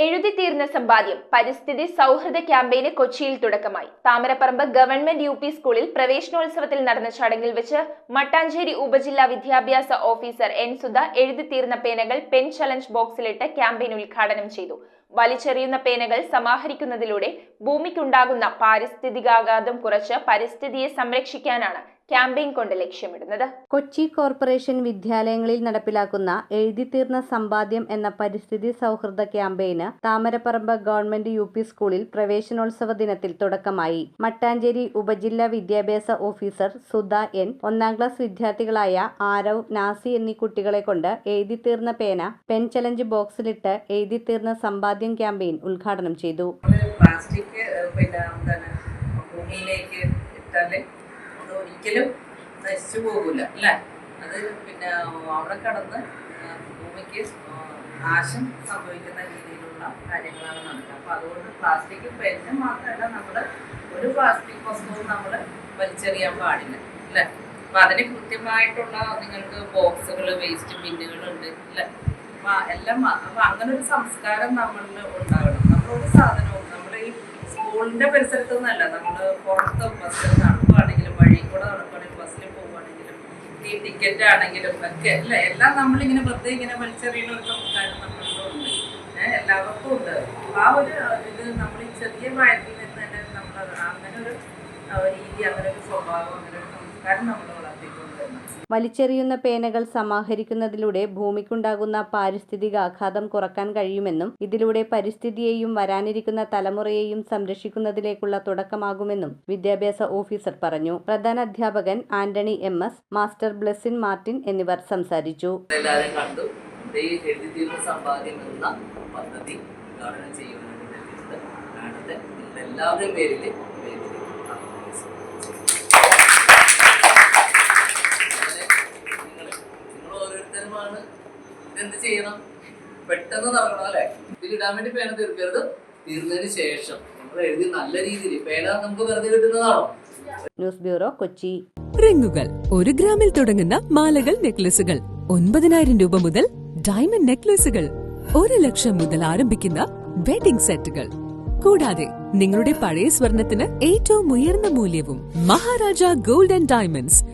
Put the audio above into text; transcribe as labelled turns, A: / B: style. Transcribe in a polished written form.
A: എഴുതിത്തീർന്ന സമ്പാദ്യം പരിസ്ഥിതി സൗഹൃദ ക്യാമ്പയിന് കൊച്ചിയിൽ തുടക്കമായി. Thamaraparambu government UP. സ്കൂളിൽ പ്രവേശനോത്സവത്തിൽ നടന്ന ചടങ്ങിൽ വെച്ച് മട്ടാഞ്ചേരി ഉപജില്ലാ വിദ്യാഭ്യാസ ഓഫീസർ എൻ സുധ എഴുതിത്തീർന്ന പേനകൾ പെൻ ചലഞ്ച് ബോക്സിലിട്ട് ക്യാമ്പയിൻ ഉദ്ഘാടനം ചെയ്തു. വലിച്ചെറിയുന്ന പേനകൾ സമാഹരിക്കുന്നതിലൂടെ ഭൂമിക്കുണ്ടാകുന്ന പാരിസ്ഥിതികാഘാതം കുറച്ച് പരിസ്ഥിതിയെ സംരക്ഷിക്കാനാണ് ക്യാമ്പയിൻ കൊണ്ട് ലക്ഷ്യമിടുന്നത്.
B: കൊച്ചി കോർപ്പറേഷൻ വിദ്യാലയങ്ങളിൽ നടപ്പിലാക്കുന്ന എഴുതിത്തീർന്ന സമ്പാദ്യം എന്ന പരിസ്ഥിതി സൗഹൃദ ക്യാമ്പയിന് താമരപ്പറമ്പ് ഗവൺമെന്റ് യു.പി. സ്കൂളിൽ പ്രവേശനോത്സവ ദിനത്തിൽ തുടക്കമായി. മട്ടാഞ്ചേരി ഉപജില്ലാ വിദ്യാഭ്യാസ ഓഫീസർ സുധ എൻ, 1ാം ക്ലാസ് വിദ്യാർത്ഥികളായ ആരവ്, നാസി എന്നീ കുട്ടികളെ കൊണ്ട് എഴുതിത്തീർന്ന പേന പെൻ ചലഞ്ച് ബോക്സിലിട്ട് എഴുതിത്തീർന്ന സമ്പാദ്യം ക്യാമ്പയിൻ ഉദ്ഘാടനം ചെയ്തു.
C: ഒരിക്കലും നശിച്ചു പോകില്ല അല്ലേ. അത് അവിടെ കടന്ന് ഭൂമിക്ക് നാശം സംഭവിക്കുന്ന രീതിയിലുള്ള കാര്യങ്ങളാണ് നടക്കുക. അപ്പോൾ അതുകൊണ്ട് പ്ലാസ്റ്റിക് പെന്ന് മാത്രമല്ല, നമ്മൾ ഒരു പ്ലാസ്റ്റിക് വസ്തുവും നമ്മൾ വലിച്ചെറിയാൻ പാടില്ല അല്ലേ. അപ്പം അതിന് കൃത്യമായിട്ടുള്ള നിങ്ങൾക്ക് ബോക്സുകൾ, വേസ്റ്റ് ബിന്നുകളുണ്ട് അല്ലേ. അപ്പം എല്ലാം അപ്പം അങ്ങനെ ഒരു സംസ്കാരം നമ്മളിൽ ഉണ്ടാകണം. നമ്മളൊരു സാധനവും നമ്മൾ ഈ സ്കൂളിൻ്റെ പരിസരത്തു നിന്നല്ല, നമ്മൾ പുറത്ത് ബസ്സിൽ നടക്കുകയാണെങ്കിലും വഴി കൂടെ നടക്കുകയാണെങ്കിലും ബസ്സിൽ പോകുകയാണെങ്കിലും ഈ ടിക്കറ്റ് ആണെങ്കിലും ഒക്കെ അല്ലേ, എല്ലാം നമ്മളിങ്ങനെ വെറുതെ ഇങ്ങനെ വലിച്ചെറിയുന്ന ഒരു സംസ്കാരം നമ്മളിലുണ്ട്, എല്ലാവർക്കും ഉണ്ട്. ആ ഒരു ഇത് നമ്മൾ ഈ ചെറിയ പ്രായത്തിൽ നിന്ന് തന്നെ നമ്മൾ അങ്ങനെ ഒരു രീതി, അങ്ങനെ ഒരു സ്വഭാവം, അങ്ങനെ ഒരു സംസ്കാരം നമ്മൾ വളർത്തിക്കൊണ്ട് വരുന്നത്.
B: വലിച്ചെറിയുന്ന പേനകൾ സമാഹരിക്കുന്നതിലൂടെ ഭൂമിക്കുണ്ടാകുന്ന പാരിസ്ഥിതികാഘാതം കുറക്കാൻ കഴിയുമെന്നും ഇതിലൂടെ പരിസ്ഥിതിയെയും വരാനിരിക്കുന്ന തലമുറയെയും സംരക്ഷിക്കുന്നതിലേക്കുള്ള തുടക്കമാകുമെന്നും വിദ്യാഭ്യാസ ഓഫീസർ പറഞ്ഞു. പ്രധാന അധ്യാപകൻ ആന്റണി എം.എസ്., മാസ്റ്റർ ബ്ലെസിൻ മാർട്ടിൻ എന്നിവർ സംസാരിച്ചു.
C: എന്ത് ചെയ്യണം? പെട്ടെന്ന് നടക്കണം അല്ലേ. ഇതിലിടാൻ വേണ്ടി പേന തീർക്കരുത്. തീർന്നതിന് ശേഷം നമ്മൾ എഴുതി നല്ല രീതിയിൽ പേന നമുക്ക് വെറുതെ കിട്ടുന്നതാണോ?
B: News bureau, Kochi.
D: റിങ്ങുകൾ 1 ഗ്രാമിൽ തുടങ്ങുന്ന മാലകൾ, നെക്ലസുകൾ 9,000 രൂപ മുതൽ ഡയമണ്ട് നെക്ലസുകൾ 1 ലക്ഷം മുതൽ ആരംഭിക്കുന്ന വെഡിംഗ് സെറ്റുകൾ. കൂടാതെ നിങ്ങളുടെ പഴയ സ്വർണത്തിന് ഏറ്റവും ഉയർന്ന മൂല്യവും. Maharaja gold and diamonds,